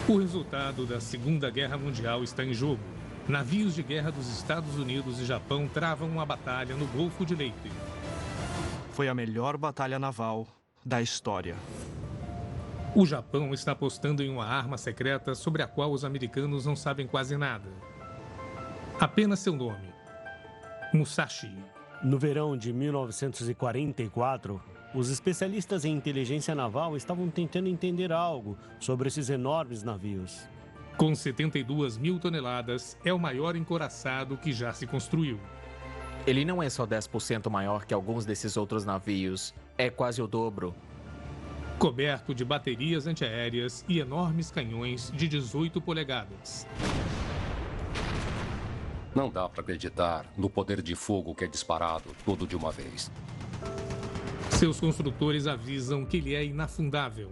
O resultado da Segunda Guerra Mundial está em jogo. Navios de guerra dos Estados Unidos e Japão travam uma batalha no Golfo de Leyte. Foi a melhor batalha naval da história. O Japão está apostando em uma arma secreta sobre a qual os americanos não sabem quase nada. Apenas seu nome: Musashi. No verão de 1944, os especialistas em inteligência naval estavam tentando entender algo sobre esses enormes navios. Com 72 mil toneladas, é o maior encouraçado que já se construiu. Ele não é só 10% maior que alguns desses outros navios. É quase o dobro. Coberto de baterias antiaéreas e enormes canhões de 18 polegadas. Não dá para acreditar no poder de fogo que é disparado tudo de uma vez. Seus construtores avisam que ele é inafundável.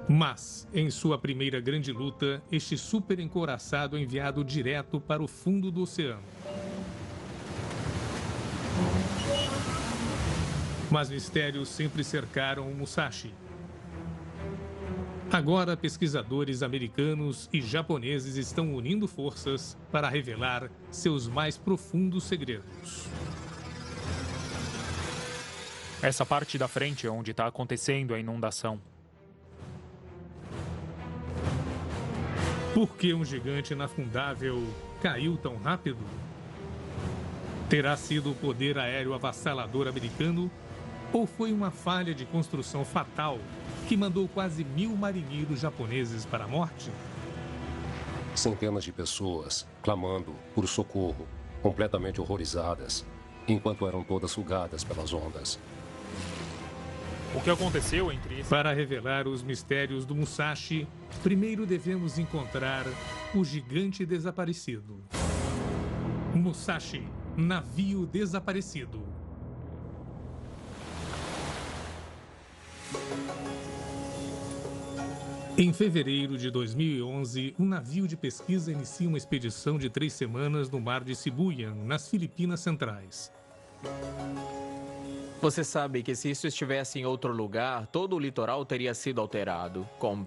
Mas, em sua primeira grande luta, este super encouraçado é enviado direto para o fundo do oceano. Mas mistérios sempre cercaram o Musashi. Agora, pesquisadores americanos e japoneses estão unindo forças para revelar seus mais profundos segredos. Essa parte da frente é onde está acontecendo a inundação. Por que um gigante inafundável caiu tão rápido? Terá sido o poder aéreo avassalador americano ou foi uma falha de construção fatal que mandou quase 1000 marinheiros japoneses para a morte? Centenas de pessoas clamando por socorro, completamente horrorizadas, enquanto eram todas sugadas pelas ondas. O que aconteceu entre esses... Para revelar os mistérios do Musashi, primeiro devemos encontrar o gigante desaparecido. Musashi, navio desaparecido. Em fevereiro de 2011, um navio de pesquisa inicia uma expedição de 3 semanas no mar de Sibuyan, nas Filipinas Centrais. Você sabe que se isso estivesse em outro lugar, todo o litoral teria sido alterado, com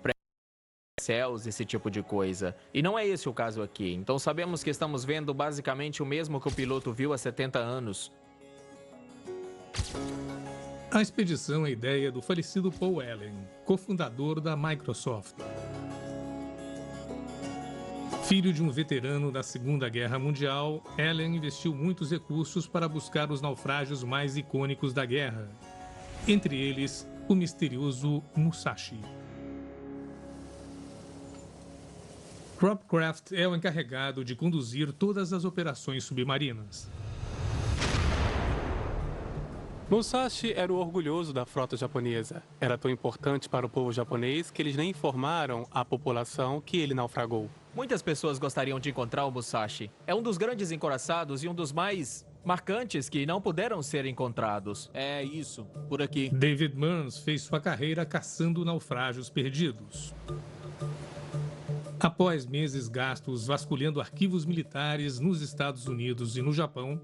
céus, esse tipo de coisa. E não é esse o caso aqui. Então sabemos que estamos vendo basicamente o mesmo que o piloto viu há 70 anos. A expedição é ideia do falecido Paul Allen, cofundador da Microsoft. Filho de um veterano da Segunda Guerra Mundial, Allen investiu muitos recursos para buscar os naufrágios mais icônicos da guerra. Entre eles, o misterioso Musashi. Cropcraft é o encarregado de conduzir todas as operações submarinas. Musashi era o orgulhoso da frota japonesa. Era tão importante para o povo japonês que eles nem informaram à população que ele naufragou. Muitas pessoas gostariam de encontrar o Musashi. É um dos grandes encouraçados e um dos mais marcantes que não puderam ser encontrados. É isso, por aqui. David Burns fez sua carreira caçando naufrágios perdidos. Após meses gastos vasculhando arquivos militares nos Estados Unidos e no Japão,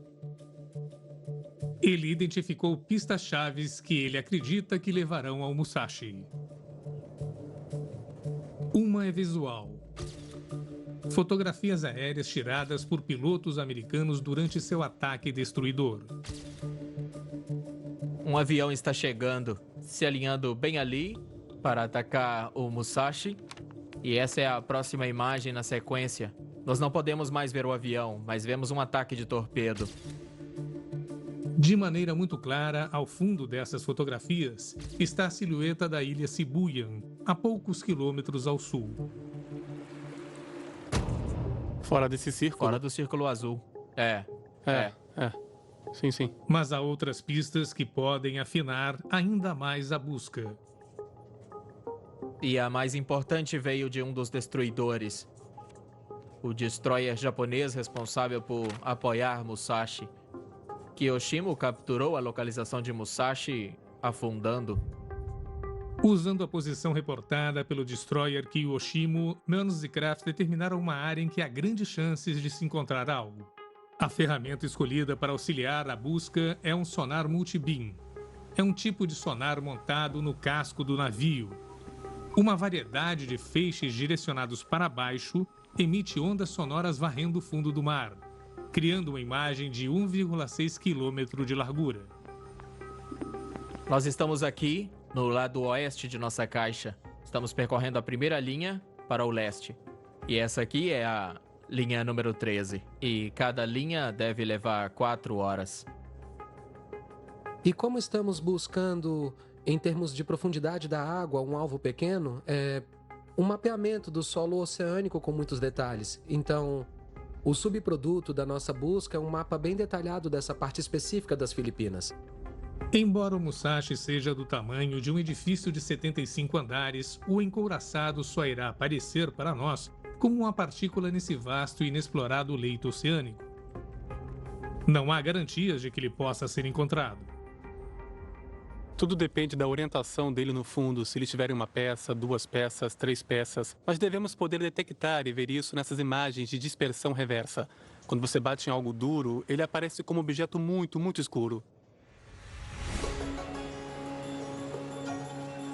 ele identificou pistas-chaves que ele acredita que levarão ao Musashi. Uma é visual. Fotografias aéreas tiradas por pilotos americanos durante seu ataque destruidor. Um avião está chegando, se alinhando bem ali para atacar o Musashi. E essa é a próxima imagem na sequência. Nós não podemos mais ver o avião, mas vemos um ataque de torpedo. De maneira muito clara, ao fundo dessas fotografias, está a silhueta da ilha Sibuyan, a poucos quilômetros ao sul. Fora desse círculo? Fora do círculo azul. É. Sim, sim. Mas há outras pistas que podem afinar ainda mais a busca. E a mais importante veio de um dos destruidores. O destroyer japonês responsável por apoiar Musashi. Kiyoshimo capturou a localização de Musashi afundando. Usando a posição reportada pelo destroyer Kiyoshimo, Burns e Kraft determinaram uma área em que há grandes chances de se encontrar algo. A ferramenta escolhida para auxiliar a busca é um sonar multibeam. É um tipo de sonar montado no casco do navio. Uma variedade de feixes direcionados para baixo emite ondas sonoras varrendo o fundo do mar, criando uma imagem de 1,6 quilômetro de largura. Nós estamos aqui no lado oeste de nossa caixa. Estamos percorrendo a primeira linha para o leste. E essa aqui é a linha número 13. E cada linha deve levar 4 horas. E como estamos buscando, em termos de profundidade da água, um alvo pequeno, um mapeamento do solo oceânico com muitos detalhes. Então, o subproduto da nossa busca é um mapa bem detalhado dessa parte específica das Filipinas. Embora o Musashi seja do tamanho de um edifício de 75 andares, o encouraçado só irá aparecer para nós como uma partícula nesse vasto e inexplorado leito oceânico. Não há garantias de que ele possa ser encontrado. Tudo depende da orientação dele no fundo, se ele tiver uma peça, 2 peças, 3 peças. Mas devemos poder detectar e ver isso nessas imagens de dispersão reversa. Quando você bate em algo duro, ele aparece como um objeto muito, muito escuro.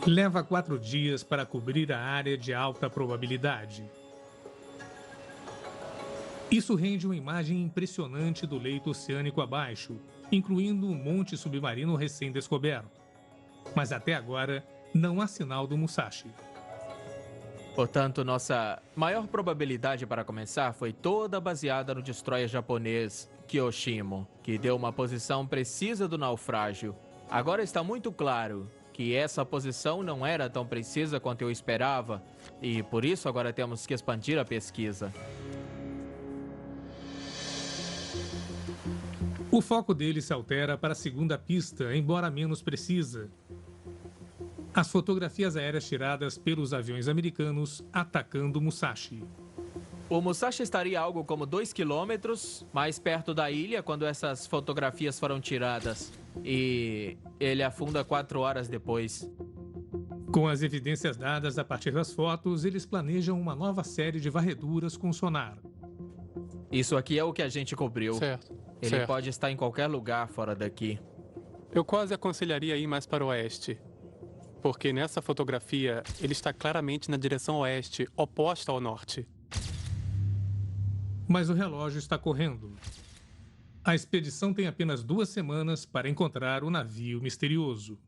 Leva 4 dias para cobrir a área de alta probabilidade. Isso rende uma imagem impressionante do leito oceânico abaixo, incluindo um monte submarino recém-descoberto. Mas até agora, não há sinal do Musashi. Portanto, nossa maior probabilidade para começar foi toda baseada no destroyer japonês Kyoshimo, que deu uma posição precisa do naufrágio. Agora está muito claro que essa posição não era tão precisa quanto eu esperava, e por isso agora temos que expandir a pesquisa. O foco dele se altera para a segunda pista, embora menos precisa. As fotografias aéreas tiradas pelos aviões americanos atacando Musashi. O Musashi estaria algo como 2 quilômetros mais perto da ilha quando essas fotografias foram tiradas. E ele afunda 4 horas depois. Com as evidências dadas a partir das fotos, eles planejam uma nova série de varreduras com sonar. Isso aqui é o que a gente cobriu. Certo. Ele pode estar em qualquer lugar fora daqui. Eu quase aconselharia ir mais para o oeste. Porque nessa fotografia, ele está claramente na direção oeste, oposta ao norte. Mas o relógio está correndo. A expedição tem apenas 2 semanas para encontrar o navio misterioso.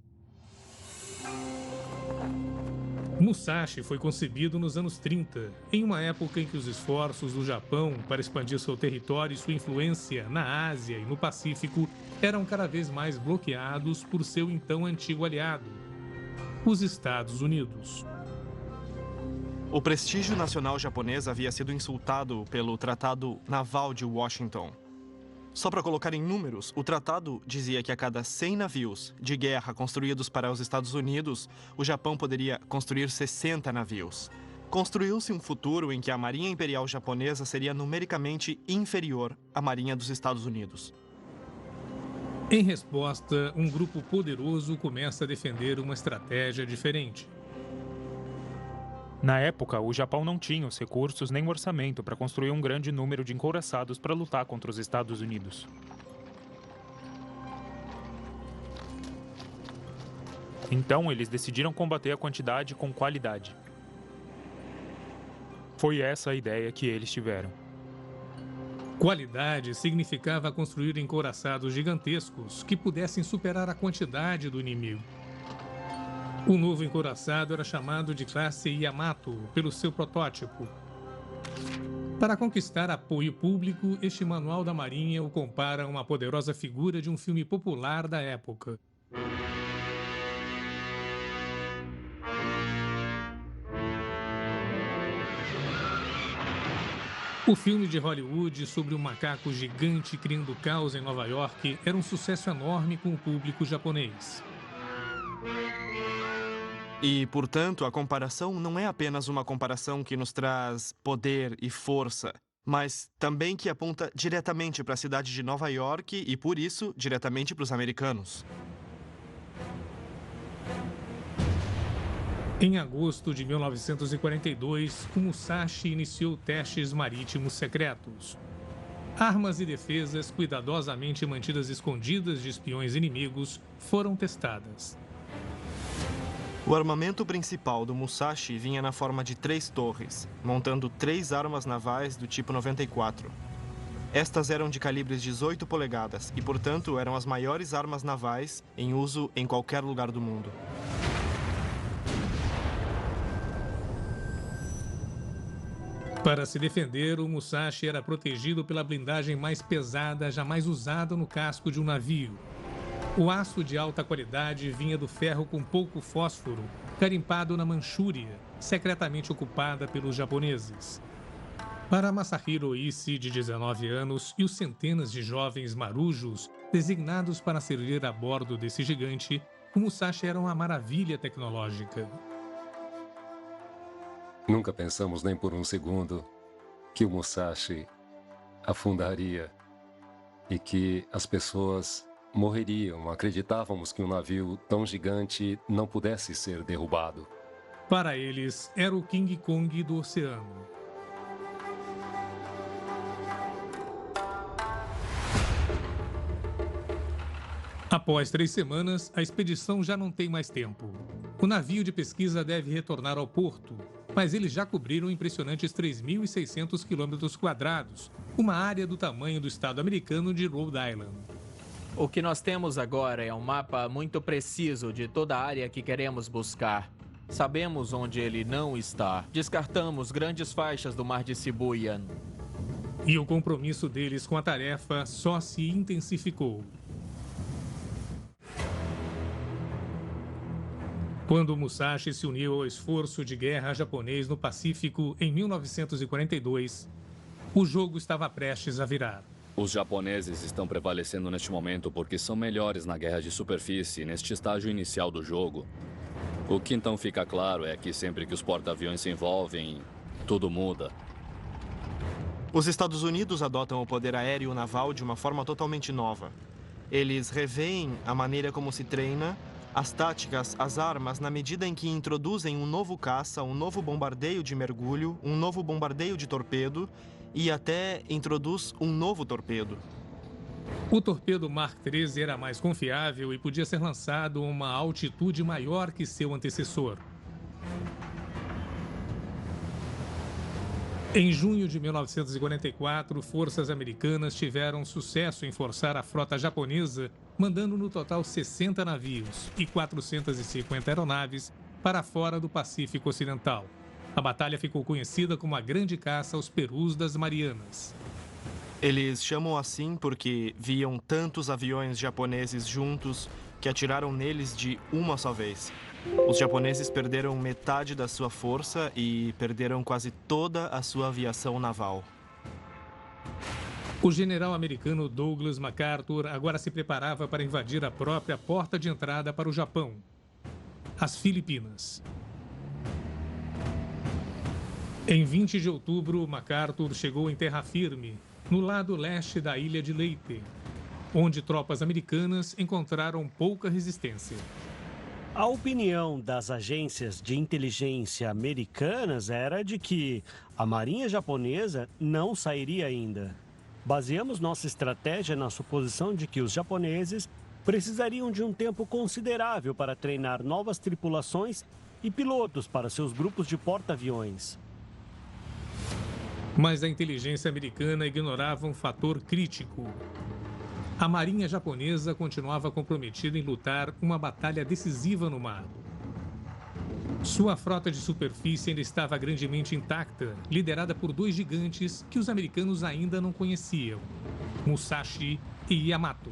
Musashi foi concebido nos anos 30, em uma época em que os esforços do Japão para expandir seu território e sua influência na Ásia e no Pacífico eram cada vez mais bloqueados por seu então antigo aliado, os Estados Unidos. O prestígio nacional japonês havia sido insultado pelo Tratado Naval de Washington. Só para colocar em números, o tratado dizia que a cada 100 navios de guerra construídos para os Estados Unidos, o Japão poderia construir 60 navios. Construiu-se um futuro em que a Marinha Imperial Japonesa seria numericamente inferior à Marinha dos Estados Unidos. Em resposta, um grupo poderoso começa a defender uma estratégia diferente. Na época, o Japão não tinha os recursos nem o orçamento para construir um grande número de encouraçados para lutar contra os Estados Unidos. Então, eles decidiram combater a quantidade com qualidade. Foi essa a ideia que eles tiveram. Qualidade significava construir encouraçados gigantescos que pudessem superar a quantidade do inimigo. O novo encouraçado era chamado de classe Yamato pelo seu protótipo. Para conquistar apoio público, este manual da Marinha o compara a uma poderosa figura de um filme popular da época. O filme de Hollywood sobre um macaco gigante criando caos em Nova York era um sucesso enorme com o público japonês. E, portanto, a comparação não é apenas uma comparação que nos traz poder e força, mas também que aponta diretamente para a cidade de Nova York e, por isso, diretamente para os americanos. Em agosto de 1942, o Musashi iniciou testes marítimos secretos. Armas e defesas cuidadosamente mantidas escondidas de espiões inimigos foram testadas. O armamento principal do Musashi vinha na forma de 3 torres, montando 3 armas navais do tipo 94. Estas eram de calibres 18 polegadas e, portanto, eram as maiores armas navais em uso em qualquer lugar do mundo. Para se defender, o Musashi era protegido pela blindagem mais pesada jamais usada no casco de um navio. O aço de alta qualidade vinha do ferro com pouco fósforo, carimpado na Manchúria, secretamente ocupada pelos japoneses. Para Masahiro Ishii, de 19 anos, e os centenas de jovens marujos designados para servir a bordo desse gigante, o Musashi era uma maravilha tecnológica. Nunca pensamos nem por um segundo que o Musashi afundaria e que as pessoas morreriam. Acreditávamos que um navio tão gigante não pudesse ser derrubado. Para eles, era o King Kong do oceano. Após 3 semanas, a expedição já não tem mais tempo. O navio de pesquisa deve retornar ao porto, mas eles já cobriram impressionantes 3.600 km², uma área do tamanho do estado americano de Rhode Island. O que nós temos agora é um mapa muito preciso de toda a área que queremos buscar. Sabemos onde ele não está. Descartamos grandes faixas do mar de Sibuyan. E o compromisso deles com a tarefa só se intensificou. Quando o Musashi se uniu ao esforço de guerra japonês no Pacífico em 1942, o jogo estava prestes a virar. Os japoneses estão prevalecendo neste momento porque são melhores na guerra de superfície, neste estágio inicial do jogo. O que então fica claro é que sempre que os porta-aviões se envolvem, tudo muda. Os Estados Unidos adotam o poder aéreo naval de uma forma totalmente nova. Eles reveem a maneira como se treina, as táticas, as armas, na medida em que introduzem um novo caça, um novo bombardeio de mergulho, um novo bombardeio de torpedo e até introduz um novo torpedo. O torpedo Mark III era mais confiável e podia ser lançado a uma altitude maior que seu antecessor. Em junho de 1944, forças americanas tiveram sucesso em forçar a frota japonesa, mandando no total 60 navios e 450 aeronaves para fora do Pacífico Ocidental. A batalha ficou conhecida como a Grande Caça aos Perus das Marianas. Eles chamam assim porque viam tantos aviões japoneses juntos que atiraram neles de uma só vez. Os japoneses perderam metade da sua força e perderam quase toda a sua aviação naval. O general americano Douglas MacArthur agora se preparava para invadir a própria porta de entrada para o Japão, as Filipinas. Em 20 de outubro, MacArthur chegou em terra firme, no lado leste da ilha de Leyte, onde tropas americanas encontraram pouca resistência. A opinião das agências de inteligência americanas era de que a marinha japonesa não sairia ainda. Baseamos nossa estratégia na suposição de que os japoneses precisariam de um tempo considerável para treinar novas tripulações e pilotos para seus grupos de porta-aviões. Mas a inteligência americana ignorava um fator crítico. A marinha japonesa continuava comprometida em lutar uma batalha decisiva no mar. Sua frota de superfície ainda estava grandemente intacta, liderada por 2 gigantes que os americanos ainda não conheciam, Musashi e Yamato.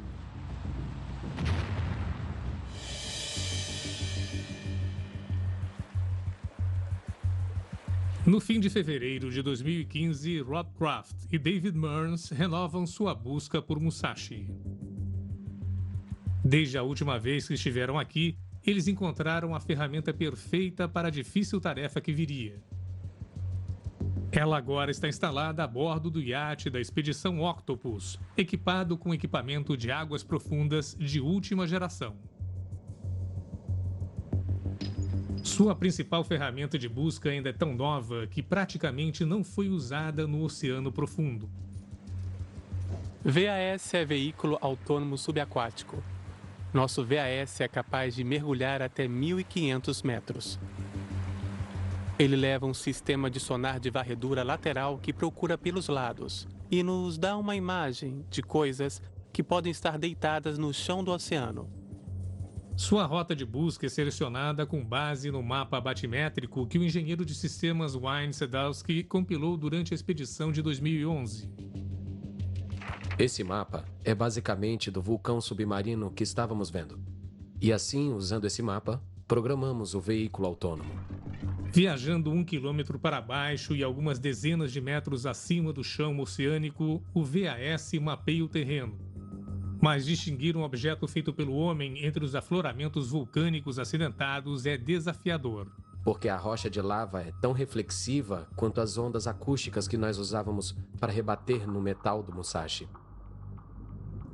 No fim de fevereiro de 2015, Rob Kraft e David Mearns renovam sua busca por Musashi. Desde a última vez que estiveram aqui, eles encontraram a ferramenta perfeita para a difícil tarefa que viria. Ela agora está instalada a bordo do iate da expedição Octopus, equipado com equipamento de águas profundas de última geração. Sua principal ferramenta de busca ainda é tão nova que praticamente não foi usada no oceano profundo. VAS é veículo autônomo subaquático. Nosso VAS é capaz de mergulhar até 1.500 metros. Ele leva um sistema de sonar de varredura lateral que procura pelos lados e nos dá uma imagem de coisas que podem estar deitadas no chão do oceano. Sua rota de busca é selecionada com base no mapa batimétrico que o engenheiro de sistemas Wayne Sadowski compilou durante a expedição de 2011. Esse mapa é basicamente do vulcão submarino que estávamos vendo. E assim, usando esse mapa, programamos o veículo autônomo. Viajando 1 quilômetro para baixo e algumas dezenas de metros acima do chão oceânico, o VAS mapeia o terreno. Mas distinguir um objeto feito pelo homem entre os afloramentos vulcânicos acidentados é desafiador. Porque a rocha de lava é tão reflexiva quanto as ondas acústicas que nós usávamos para rebater no metal do Musashi.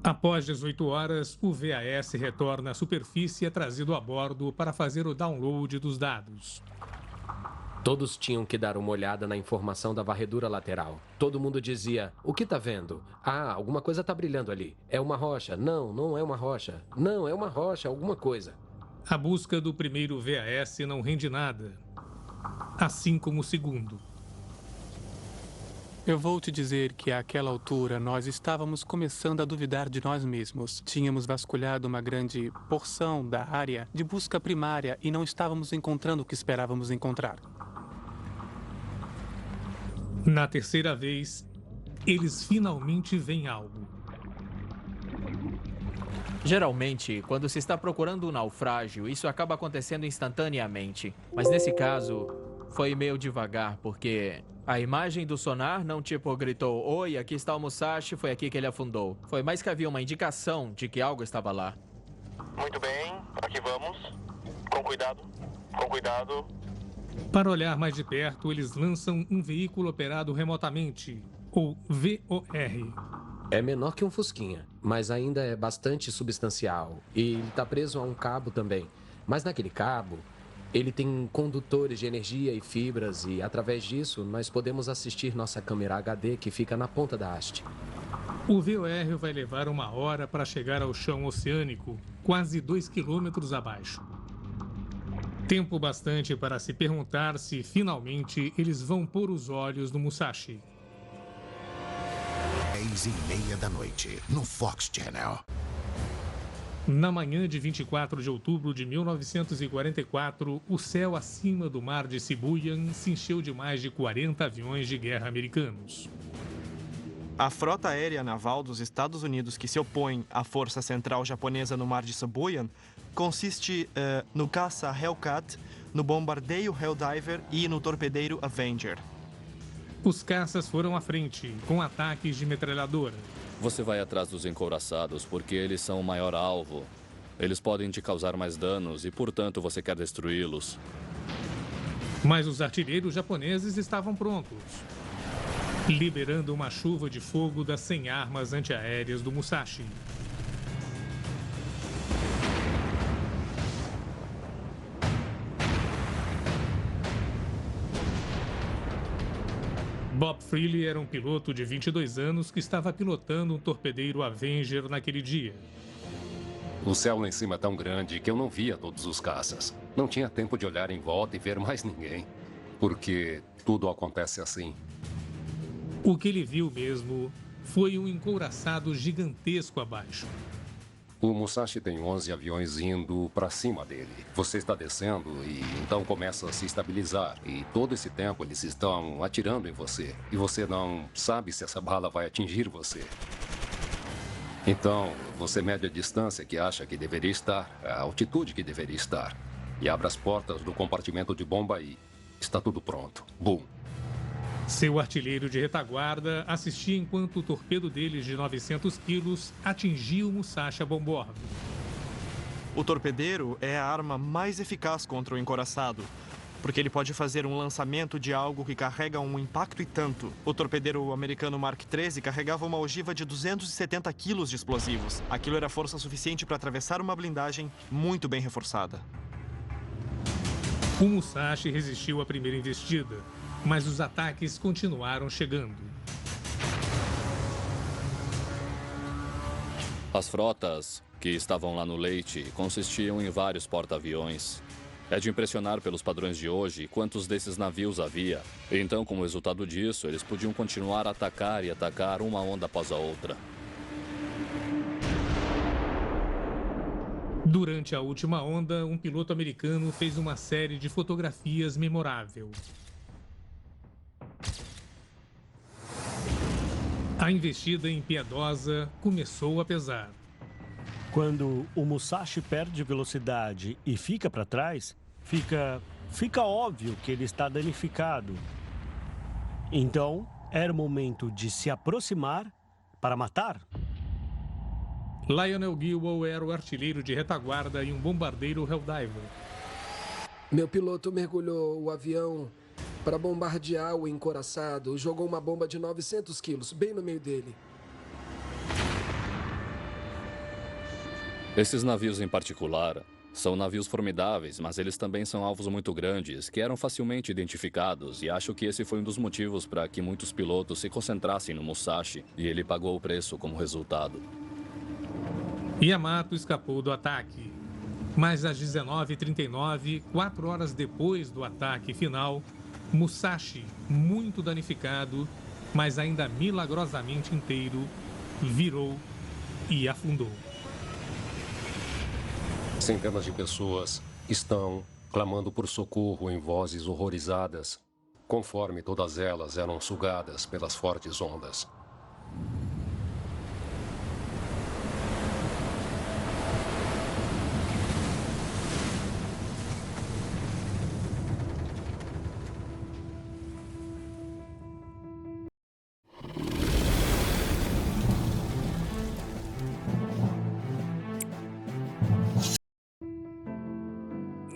Após 18 horas, o VAS retorna à superfície e é trazido a bordo para fazer o download dos dados. Todos tinham que dar uma olhada na informação da varredura lateral. Todo mundo dizia, o que tá vendo? Ah, alguma coisa tá brilhando ali. É uma rocha. Não, não é uma rocha. Não, é uma rocha, alguma coisa. A busca do primeiro VAS não rende nada, assim como o segundo. Eu vou te dizer que àquela altura nós estávamos começando a duvidar de nós mesmos. Tínhamos vasculhado uma grande porção da área de busca primária e não estávamos encontrando o que esperávamos encontrar. Na terceira vez, eles finalmente veem algo. Geralmente, quando se está procurando um naufrágio, isso acaba acontecendo instantaneamente. Mas nesse caso, foi meio devagar, porque a imagem do sonar não tipo gritou: "Oi, aqui está o Musashi, foi aqui que ele afundou". Foi mais que havia uma indicação de que algo estava lá. Muito bem, aqui vamos. Com cuidado, com cuidado. Para olhar mais de perto, eles lançam um veículo operado remotamente, ou VOR. É menor que um fusquinha, mas ainda é bastante substancial. E ele está preso a um cabo também. Mas naquele cabo, ele tem condutores de energia e fibras e, através disso, nós podemos assistir nossa câmera HD que fica na ponta da haste. O VOR vai levar 1 hora para chegar ao chão oceânico, quase 2 quilômetros abaixo. Tempo bastante para se perguntar se, finalmente, eles vão pôr os olhos no Musashi. 10:30 da noite, no Fox Channel. Na manhã de 24 de outubro de 1944, o céu acima do mar de Sibuyan se encheu de mais de 40 aviões de guerra americanos. A frota aérea naval dos Estados Unidos que se opõe à força central japonesa no mar de Sibuyan consiste no caça Hellcat, no bombardeio Helldiver e no torpedeiro Avenger. Os caças foram à frente, com ataques de metralhadora. Você vai atrás dos encouraçados porque eles são o maior alvo. Eles podem te causar mais danos e, portanto, você quer destruí-los. Mas os artilheiros japoneses estavam prontos, liberando uma chuva de fogo das 100 armas antiaéreas do Musashi. Bob Freely era um piloto de 22 anos que estava pilotando um torpedeiro Avenger naquele dia. O céu lá em cima é tão grande que eu não via todos os caças. Não tinha tempo de olhar em volta e ver mais ninguém, porque tudo acontece assim. O que ele viu mesmo foi um encouraçado gigantesco abaixo. O Musashi tem 11 aviões indo para cima dele. Você está descendo e então começa a se estabilizar. E todo esse tempo eles estão atirando em você. E você não sabe se essa bala vai atingir você. Então, você mede a distância que acha que deveria estar, a altitude que deveria estar. E abre as portas do compartimento de bomba e está tudo pronto. Bum! Seu artilheiro de retaguarda assistia enquanto o torpedo deles de 900 quilos atingia o Musashi a bombordo. O torpedeiro é a arma mais eficaz contra o encouraçado, porque ele pode fazer um lançamento de algo que carrega um impacto e tanto. O torpedeiro americano Mark 13 carregava uma ogiva de 270 quilos de explosivos. Aquilo era força suficiente para atravessar uma blindagem muito bem reforçada. O Musashi resistiu à primeira investida, mas os ataques continuaram chegando. As frotas que estavam lá no leite consistiam em vários porta-aviões. É de impressionar pelos padrões de hoje quantos desses navios havia. Então, como resultado disso, eles podiam continuar a atacar e atacar uma onda após a outra. Durante a última onda, um piloto americano fez uma série de fotografias memorável. A investida impiedosa começou a pesar. Quando o Musashi perde velocidade e fica para trás, fica óbvio que ele está danificado. Então, era o momento de se aproximar para matar. Lionel Gilwell era o artilheiro de retaguarda e um bombardeiro Helldiver. Meu piloto mergulhou o avião para bombardear o encouraçado. Jogou uma bomba de 900 quilos, bem no meio dele. Esses navios em particular são navios formidáveis, mas eles também são alvos muito grandes, que eram facilmente identificados, e acho que esse foi um dos motivos para que muitos pilotos se concentrassem no Musashi, e ele pagou o preço como resultado. Yamato escapou do ataque, mas às 19h39, 4 horas depois do ataque final, Musashi, muito danificado, mas ainda milagrosamente inteiro, virou e afundou. Centenas de pessoas estão clamando por socorro em vozes horrorizadas, conforme todas elas eram sugadas pelas fortes ondas.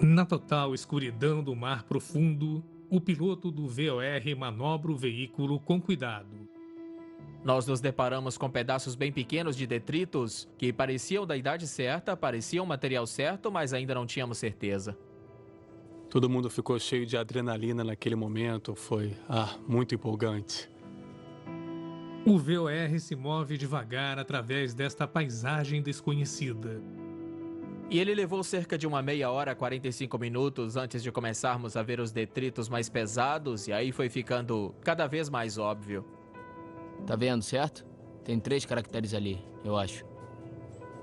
Na total escuridão do mar profundo, o piloto do VOR manobra o veículo com cuidado. Nós nos deparamos com pedaços bem pequenos de detritos que pareciam da idade certa, pareciam o material certo, mas ainda não tínhamos certeza. Todo mundo ficou cheio de adrenalina naquele momento. Foi, muito empolgante. O VOR se move devagar através desta paisagem desconhecida. E ele levou cerca de uma meia hora, 45 minutos antes de começarmos a ver os detritos mais pesados, e aí foi ficando cada vez mais óbvio. Tá vendo, certo? Tem 3 caracteres ali, eu acho.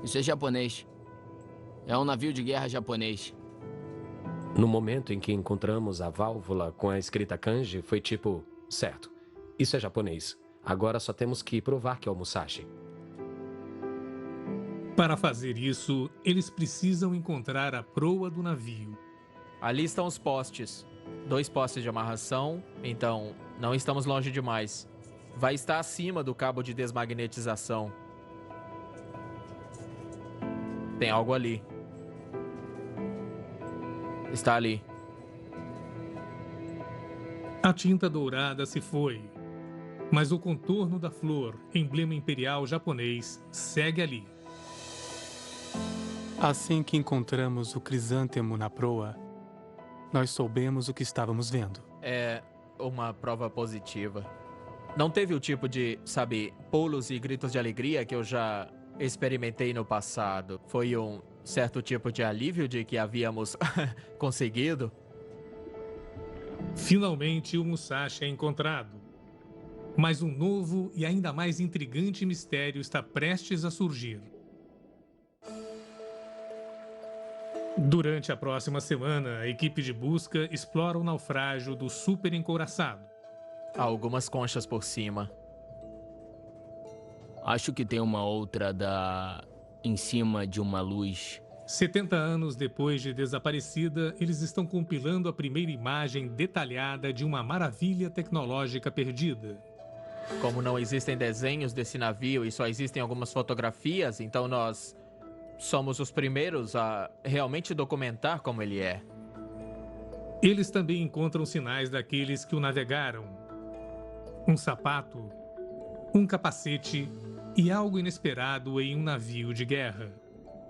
Isso é japonês. É um navio de guerra japonês. No momento em que encontramos a válvula com a escrita kanji, foi tipo, certo, isso é japonês. Agora só temos que provar que é o Musashi. Para fazer isso, eles precisam encontrar a proa do navio. Ali estão os postes. 2 postes de amarração, então não estamos longe demais. Vai estar acima do cabo de desmagnetização. Tem algo ali. Está ali. A tinta dourada se foi, mas o contorno da flor, emblema imperial japonês, segue ali. Assim que encontramos o crisântemo na proa, nós soubemos o que estávamos vendo. É uma prova positiva. Não teve o tipo de, pulos e gritos de alegria que eu já experimentei no passado. Foi um certo tipo de alívio de que havíamos conseguido. Finalmente o Musashi é encontrado. Mas um novo e ainda mais intrigante mistério está prestes a surgir. Durante a próxima semana, a equipe de busca explora o naufrágio do super encouraçado. Há algumas conchas por cima. Acho que tem uma outra em cima de uma luz. 70 anos depois de desaparecida, eles estão compilando a primeira imagem detalhada de uma maravilha tecnológica perdida. Como não existem desenhos desse navio e só existem algumas fotografias, então nós somos os primeiros a realmente documentar como ele é. Eles também encontram sinais daqueles que o navegaram. Um sapato, um capacete e algo inesperado em um navio de guerra.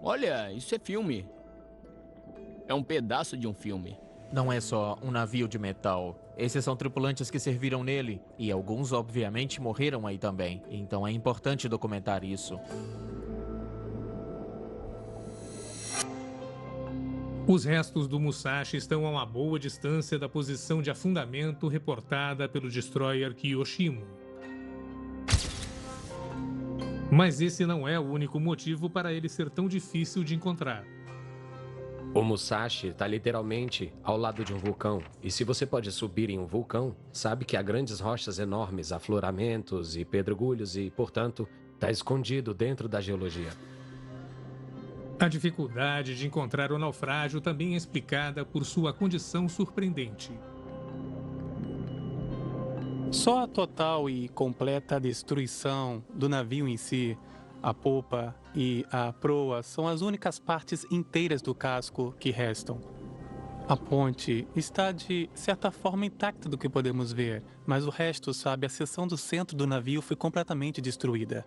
Olha, isso é filme. É um pedaço de um filme. Não é só um navio de metal. Esses são tripulantes que serviram nele. E alguns, obviamente, morreram aí também. Então é importante documentar isso. Os restos do Musashi estão a uma boa distância da posição de afundamento reportada pelo destroyer Kiyoshimo. Mas esse não é o único motivo para ele ser tão difícil de encontrar. O Musashi está literalmente ao lado de um vulcão. E se você pode subir em um vulcão, sabe que há grandes rochas enormes, afloramentos e pedregulhos e, portanto, está escondido dentro da geologia. A dificuldade de encontrar o naufrágio também é explicada por sua condição surpreendente. Só a total e completa destruição do navio em si, a popa e a proa, são as únicas partes inteiras do casco que restam. A ponte está de certa forma intacta do que podemos ver, mas o resto, sabe, a seção do centro do navio foi completamente destruída.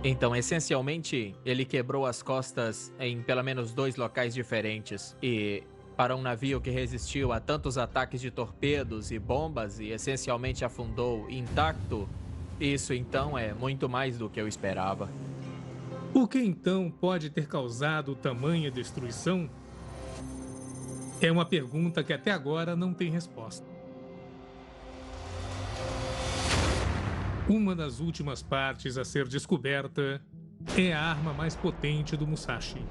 Então, essencialmente, ele quebrou as costas em pelo menos 2 locais diferentes. E para um navio que resistiu a tantos ataques de torpedos e bombas e essencialmente afundou intacto, isso então é muito mais do que eu esperava. O que então pode ter causado tamanha destruição? É uma pergunta que até agora não tem resposta. Uma das últimas partes a ser descoberta é a arma mais potente do Musashi.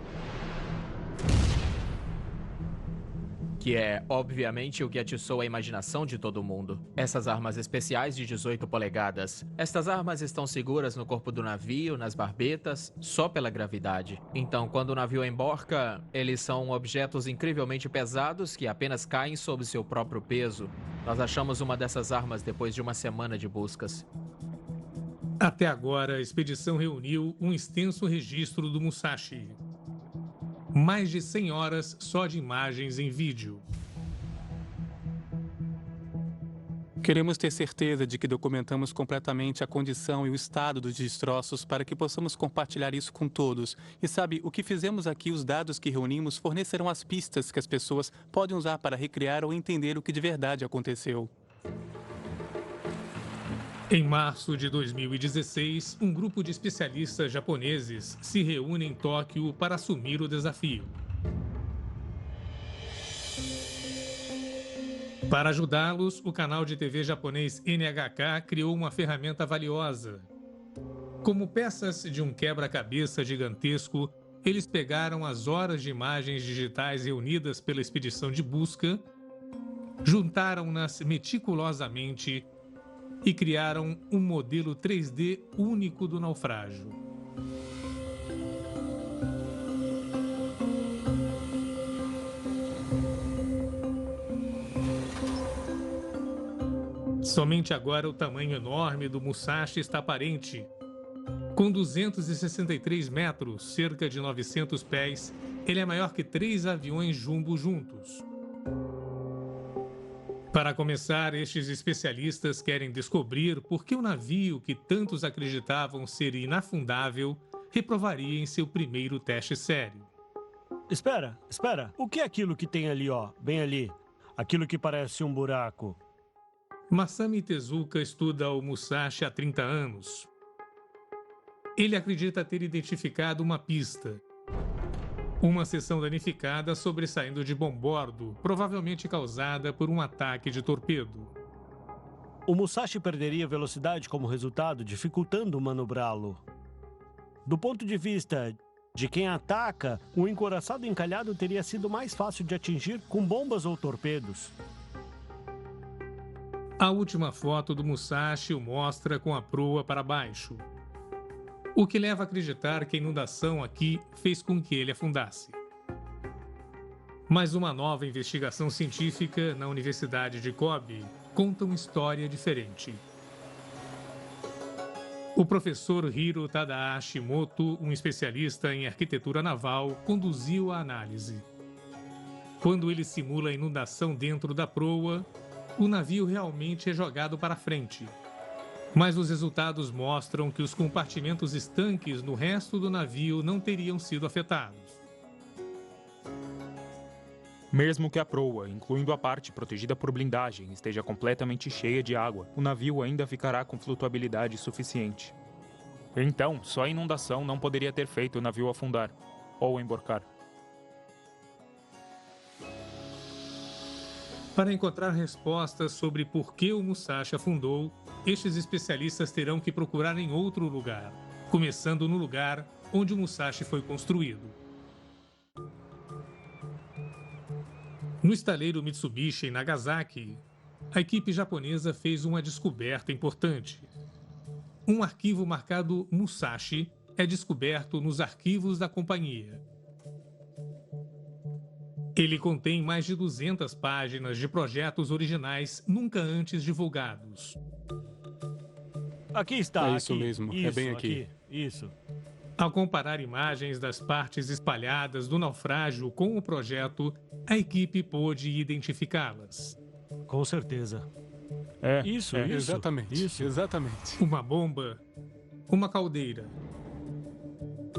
Que é, obviamente, o que atiçou a imaginação de todo mundo. Essas armas especiais de 18 polegadas. Estas armas estão seguras no corpo do navio, nas barbetas, só pela gravidade. Então, quando o navio emborca, eles são objetos incrivelmente pesados que apenas caem sob seu próprio peso. Nós achamos uma dessas armas depois de uma semana de buscas. Até agora, a expedição reuniu um extenso registro do Musashi. Mais de 100 horas só de imagens em vídeo. Queremos ter certeza de que documentamos completamente a condição e o estado dos destroços para que possamos compartilhar isso com todos. E sabe, o que fizemos aqui, os dados que reunimos, fornecerão as pistas que as pessoas podem usar para recriar ou entender o que de verdade aconteceu. Em março de 2016, um grupo de especialistas japoneses se reúne em Tóquio para assumir o desafio. Para ajudá-los, o canal de TV japonês NHK criou uma ferramenta valiosa. Como peças de um quebra-cabeça gigantesco, eles pegaram as horas de imagens digitais reunidas pela expedição de busca, juntaram-nas meticulosamente e criaram um modelo 3D único do naufrágio. Somente agora o tamanho enorme do Musashi está aparente. Com 263 metros, cerca de 900 pés, ele é maior que 3 aviões jumbo juntos. Para começar, estes especialistas querem descobrir por que o navio que tantos acreditavam ser inafundável reprovaria em seu primeiro teste sério. Espera. O que é aquilo que tem ali, ó? Bem ali. Aquilo que parece um buraco. Masami Tezuka estuda o Musashi há 30 anos. Ele acredita ter identificado uma pista. Uma seção danificada sobressaindo de bombordo, provavelmente causada por um ataque de torpedo. O Musashi perderia velocidade como resultado, dificultando manobrá-lo. Do ponto de vista de quem ataca, o encouraçado encalhado teria sido mais fácil de atingir com bombas ou torpedos. A última foto do Musashi o mostra com a proa para baixo, o que leva a acreditar que a inundação aqui fez com que ele afundasse. Mas uma nova investigação científica na Universidade de Kobe conta uma história diferente. O professor Hiro Tadahashi Moto, um especialista em arquitetura naval, conduziu a análise. Quando ele simula a inundação dentro da proa, o navio realmente é jogado para frente. Mas os resultados mostram que os compartimentos estanques no resto do navio não teriam sido afetados. Mesmo que a proa, incluindo a parte protegida por blindagem, esteja completamente cheia de água, o navio ainda ficará com flutuabilidade suficiente. Então, só a inundação não poderia ter feito o navio afundar ou emborcar. Para encontrar respostas sobre por que o Musashi afundou, estes especialistas terão que procurar em outro lugar, começando no lugar onde o Musashi foi construído. No estaleiro Mitsubishi, em Nagasaki, a equipe japonesa fez uma descoberta importante. Um arquivo marcado Musashi é descoberto nos arquivos da companhia. Ele contém mais de 200 páginas de projetos originais nunca antes divulgados. Aqui está. É isso aqui. mesmo, Isso, é bem aqui. Isso. Ao comparar imagens das partes espalhadas do naufrágio com o projeto, a equipe pôde identificá-las. Com certeza. Isso. Exatamente. Uma bomba, uma caldeira.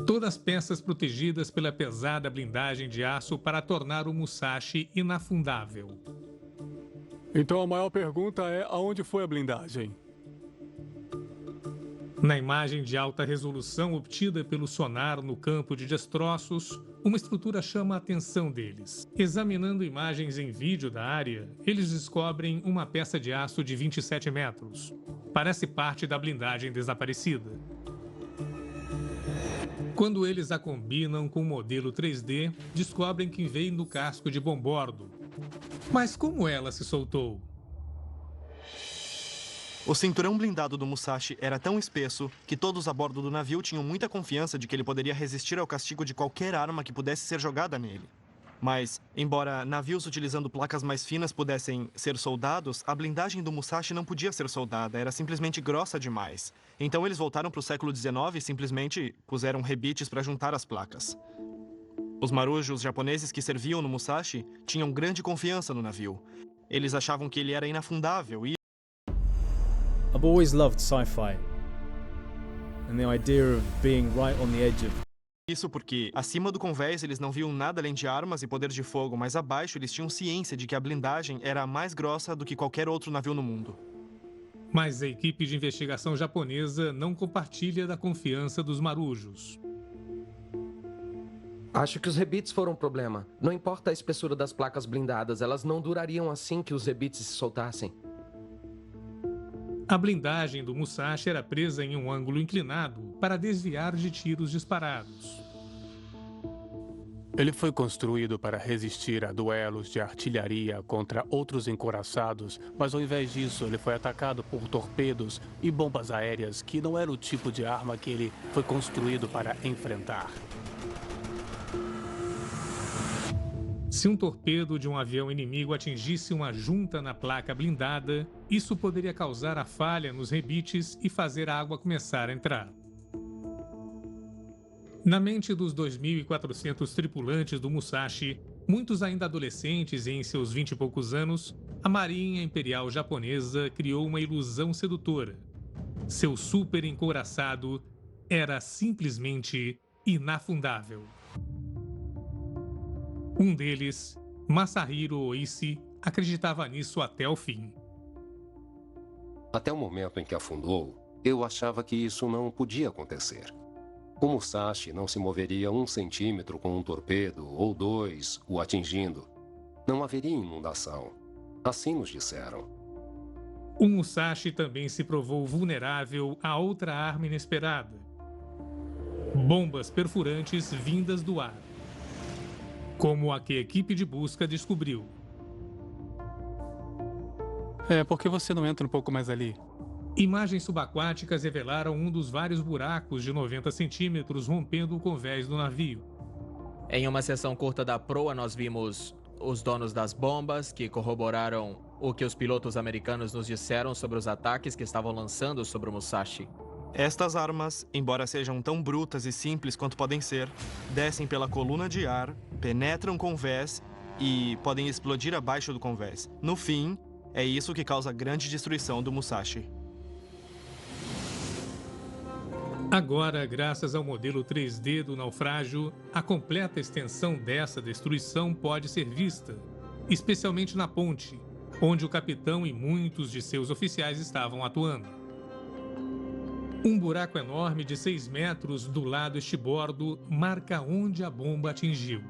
Todas peças protegidas pela pesada blindagem de aço para tornar o Musashi inafundável. Então a maior pergunta é aonde foi a blindagem? Na imagem de alta resolução obtida pelo sonar no campo de destroços, uma estrutura chama a atenção deles. Examinando imagens em vídeo da área, eles descobrem uma peça de aço de 27 metros. Parece parte da blindagem desaparecida. Quando eles a combinam com o modelo 3D, descobrem que vem do casco de bombordo. Mas como ela se soltou? O cinturão blindado do Musashi era tão espesso que todos a bordo do navio tinham muita confiança de que ele poderia resistir ao castigo de qualquer arma que pudesse ser jogada nele. Mas, embora navios utilizando placas mais finas pudessem ser soldados, a blindagem do Musashi não podia ser soldada, era simplesmente grossa demais. Então eles voltaram para o século XIX e simplesmente puseram rebites para juntar as placas. Os marujos japoneses que serviam no Musashi tinham grande confiança no navio. Eles achavam que ele era inafundável e I've always loved sci-fi, and the idea of being right on the edge of isso porque, acima do convés, eles não viam nada além de armas e poder de fogo, mas abaixo eles tinham ciência de que a blindagem era a mais grossa do que qualquer outro navio no mundo. Mas a equipe de investigação japonesa não compartilha da confiança dos marujos. Acho que os rebites foram um problema. Não importa a espessura das placas blindadas, elas não durariam assim que os rebites se soltassem. A blindagem do Musashi era presa em um ângulo inclinado para desviar de tiros disparados. Ele foi construído para resistir a duelos de artilharia contra outros encouraçados, mas ao invés disso ele foi atacado por torpedos e bombas aéreas, que não era o tipo de arma que ele foi construído para enfrentar. Se um torpedo de um avião inimigo atingisse uma junta na placa blindada, isso poderia causar a falha nos rebites e fazer a água começar a entrar. Na mente dos 2.400 tripulantes do Musashi, muitos ainda adolescentes e em seus 20 e poucos anos, a Marinha Imperial Japonesa criou uma ilusão sedutora. Seu super encouraçado era simplesmente inafundável. Um deles, Masahiro Oishi, acreditava nisso até o fim. Até o momento em que afundou, eu achava que isso não podia acontecer. O Musashi não se moveria 1 centímetro com um torpedo ou 2 o atingindo. Não haveria inundação. Assim nos disseram. O Musashi também se provou vulnerável a outra arma inesperada. Bombas perfurantes vindas do ar. Como a que a equipe de busca descobriu. Por que você não entra um pouco mais ali? Imagens subaquáticas revelaram um dos vários buracos de 90 centímetros rompendo o convés do navio. Em uma sessão curta da proa, nós vimos os donos das bombas, que corroboraram o que os pilotos americanos nos disseram sobre os ataques que estavam lançando sobre o Musashi. Estas armas, embora sejam tão brutas e simples quanto podem ser, descem pela coluna de ar, penetram convés e podem explodir abaixo do convés. No fim, é isso que causa a grande destruição do Musashi. Agora, graças ao modelo 3D do naufrágio, a completa extensão dessa destruição pode ser vista, especialmente na ponte, onde o capitão e muitos de seus oficiais estavam atuando. Um buraco enorme de 6 metros do lado estibordo marca onde a bomba atingiu.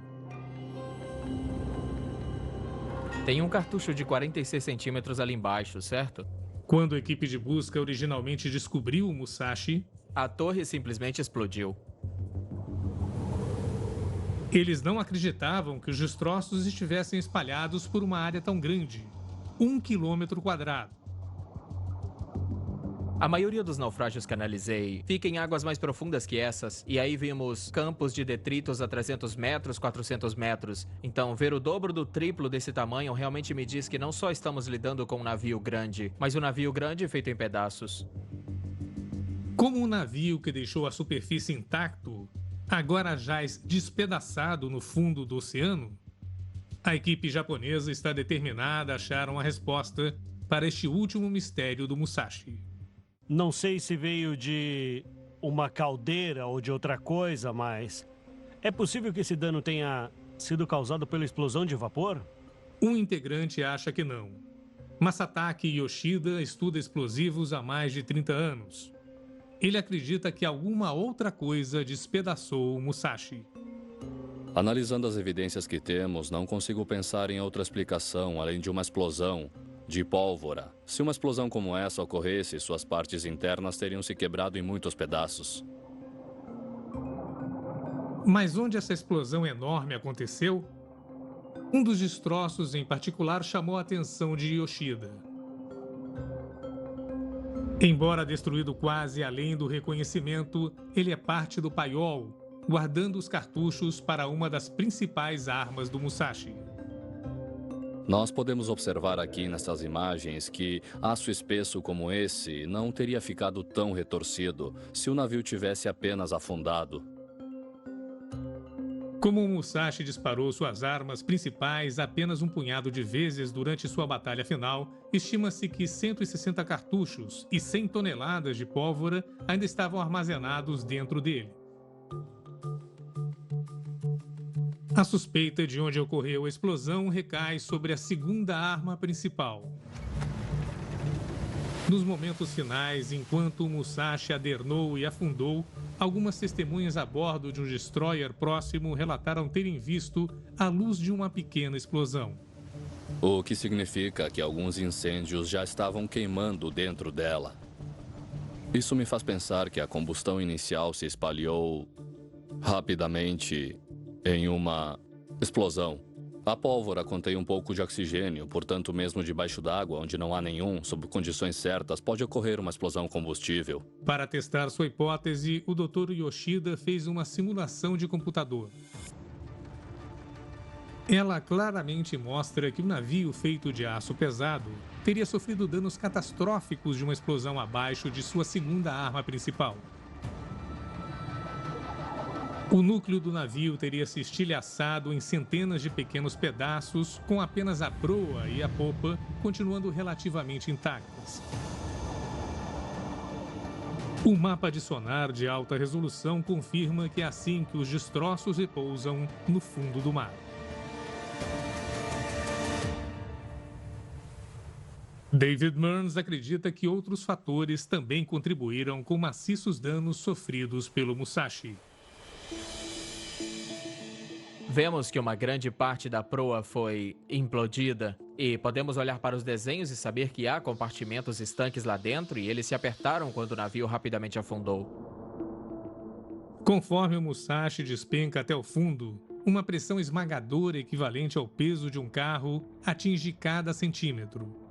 Tem um cartucho de 46 centímetros ali embaixo, certo? Quando a equipe de busca originalmente descobriu o Musashi, a torre simplesmente explodiu. Eles não acreditavam que os destroços estivessem espalhados por uma área tão grande, 1 quilômetro quadrado. A maioria dos naufrágios que analisei fica em águas mais profundas que essas, e aí vimos campos de detritos a 300 metros, 400 metros. Então, ver o dobro do triplo desse tamanho realmente me diz que não só estamos lidando com um navio grande, mas um navio grande feito em pedaços. Como um navio que deixou a superfície intacto, agora jaz despedaçado no fundo do oceano, a equipe japonesa está determinada a achar uma resposta para este último mistério do Musashi. Não sei se veio de uma caldeira ou de outra coisa, mas é possível que esse dano tenha sido causado pela explosão de vapor? Um integrante acha que não. Masataki Yoshida estuda explosivos há mais de 30 anos. Ele acredita que alguma outra coisa despedaçou o Musashi. Analisando as evidências que temos, não consigo pensar em outra explicação além de uma explosão de pólvora. Se uma explosão como essa ocorresse, suas partes internas teriam se quebrado em muitos pedaços. Mas onde essa explosão enorme aconteceu? Um dos destroços em particular chamou a atenção de Yoshida. Embora destruído quase além do reconhecimento, ele é parte do paiol, guardando os cartuchos para uma das principais armas do Musashi. Nós podemos observar aqui nessas imagens que aço espesso como esse não teria ficado tão retorcido se o navio tivesse apenas afundado. Como o Musashi disparou suas armas principais apenas um punhado de vezes durante sua batalha final, estima-se que 160 cartuchos e 100 toneladas de pólvora ainda estavam armazenados dentro dele. A suspeita de onde ocorreu a explosão recai sobre a segunda arma principal. Nos momentos finais, enquanto o Musashi adernou e afundou, algumas testemunhas a bordo de um destroyer próximo relataram terem visto a luz de uma pequena explosão. O que significa que alguns incêndios já estavam queimando dentro dela. Isso me faz pensar que a combustão inicial se espalhou rapidamente em uma explosão. A pólvora contém um pouco de oxigênio, portanto, mesmo debaixo d'água, onde não há nenhum, sob condições certas, pode ocorrer uma explosão combustível. Para testar sua hipótese, o Dr. Yoshida fez uma simulação de computador. Ela claramente mostra que um navio feito de aço pesado teria sofrido danos catastróficos de uma explosão abaixo de sua segunda arma principal. O núcleo do navio teria se estilhaçado em centenas de pequenos pedaços, com apenas a proa e a popa continuando relativamente intactas. O mapa de sonar de alta resolução confirma que é assim que os destroços repousam no fundo do mar. David Mearns acredita que outros fatores também contribuíram com maciços danos sofridos pelo Musashi. Vemos que uma grande parte da proa foi implodida e podemos olhar para os desenhos e saber que há compartimentos estanques lá dentro e eles se apertaram quando o navio rapidamente afundou. Conforme o Musashi despenca até o fundo, uma pressão esmagadora equivalente ao peso de um carro atinge cada centímetro.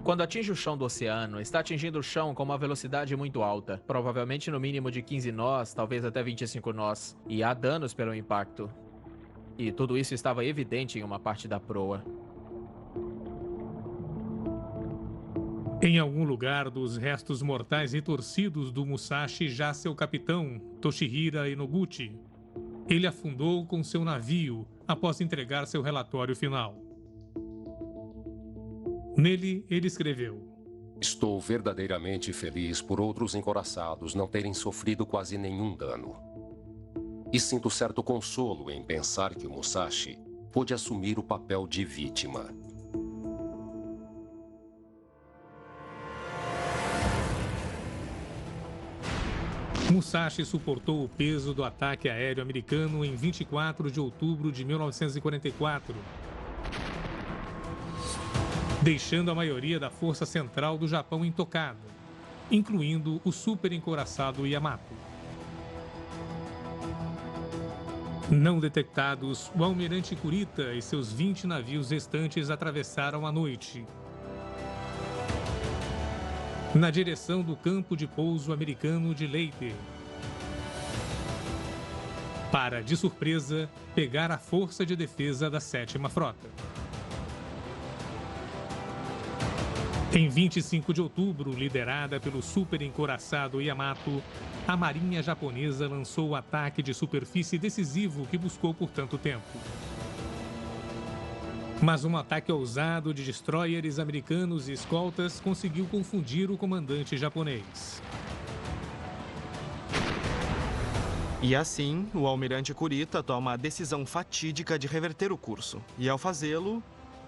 Quando atinge o chão do oceano, está atingindo o chão com uma velocidade muito alta, provavelmente no mínimo de 15 nós, talvez até 25 nós, e há danos pelo impacto. E tudo isso estava evidente em uma parte da proa. Em algum lugar dos restos mortais retorcidos do Musashi jaz seu capitão, Toshihira Enoguchi. Ele afundou com seu navio após entregar seu relatório final. Nele, ele escreveu: Estou verdadeiramente feliz por outros encoraçados não terem sofrido quase nenhum dano. E sinto certo consolo em pensar que o Musashi pôde assumir o papel de vítima. Musashi suportou o peso do ataque aéreo americano em 24 de outubro de 1944. deixando a maioria da força central do Japão intocada, incluindo o super encouraçado Yamato. Não detectados, o almirante Kurita e seus 20 navios restantes atravessaram a noite na direção do campo de pouso americano de Leyte, para, de surpresa, pegar a força de defesa da 7ª Frota. Em 25 de outubro, liderada pelo super encouraçado Yamato, a marinha japonesa lançou o ataque de superfície decisivo que buscou por tanto tempo. Mas um ataque ousado de destroyers americanos e escoltas conseguiu confundir o comandante japonês. E assim, o almirante Kurita toma a decisão fatídica de reverter o curso. E ao fazê-lo,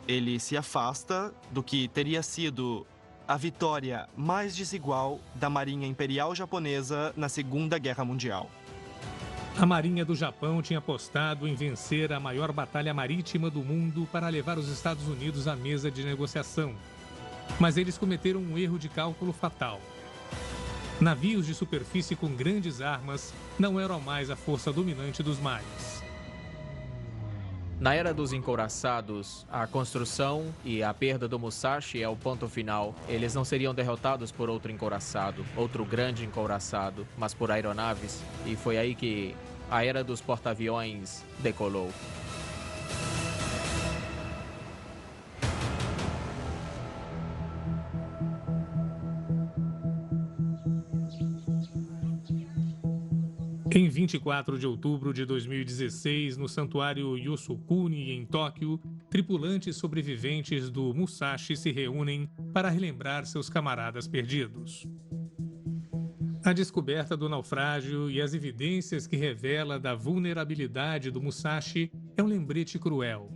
ele se afasta do que teria sido a vitória mais desigual da Marinha Imperial Japonesa na Segunda Guerra Mundial. A Marinha do Japão tinha apostado em vencer a maior batalha marítima do mundo para levar os Estados Unidos à mesa de negociação. Mas eles cometeram um erro de cálculo fatal. Navios de superfície com grandes armas não eram mais a força dominante dos mares. Na era dos encouraçados, a construção e a perda do Musashi é o ponto final. Eles não seriam derrotados por outro encouraçado, outro grande encouraçado, mas por aeronaves. E foi aí que a era dos porta-aviões decolou. Em 24 de outubro de 2016, no santuário Yosukuni, em Tóquio, tripulantes sobreviventes do Musashi se reúnem para relembrar seus camaradas perdidos. A descoberta do naufrágio e as evidências que revela da vulnerabilidade do Musashi é um lembrete cruel.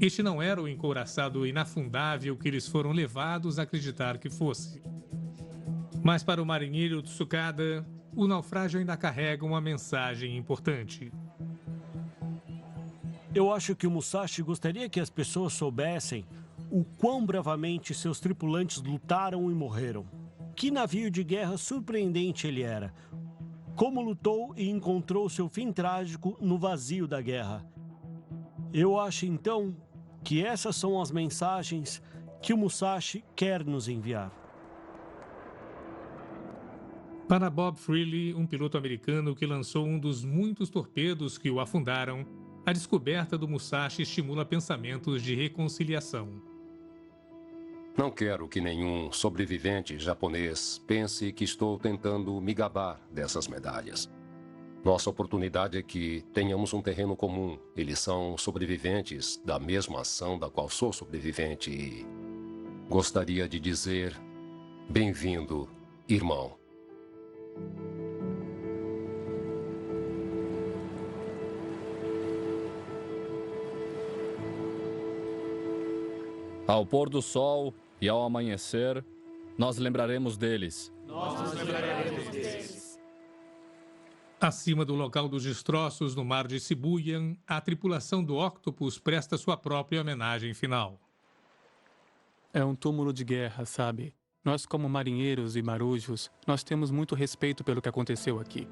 Este não era o encouraçado inafundável que eles foram levados a acreditar que fosse. Mas para o marinheiro Tsukada, o naufrágio ainda carrega uma mensagem importante. Eu acho que o Musashi gostaria que as pessoas soubessem o quão bravamente seus tripulantes lutaram e morreram. Que navio de guerra surpreendente ele era. Como lutou e encontrou seu fim trágico no vazio da guerra. Eu acho, então, que essas são as mensagens que o Musashi quer nos enviar. Para Bob Freely, um piloto americano que lançou um dos muitos torpedos que o afundaram, a descoberta do Musashi estimula pensamentos de reconciliação. Não quero que nenhum sobrevivente japonês pense que estou tentando me gabar dessas medalhas. Nossa oportunidade é que tenhamos um terreno comum. Eles são sobreviventes da mesma ação da qual sou sobrevivente e gostaria de dizer: bem-vindo, irmão. Ao pôr do sol e ao amanhecer, nós lembraremos deles. Nós nos lembraremos deles. Acima do local dos destroços no mar de Shibuya, a tripulação do Octopus presta sua própria homenagem final. É um túmulo de guerra, sabe? Nós, como marinheiros e marujos, nós temos muito respeito pelo que aconteceu aqui.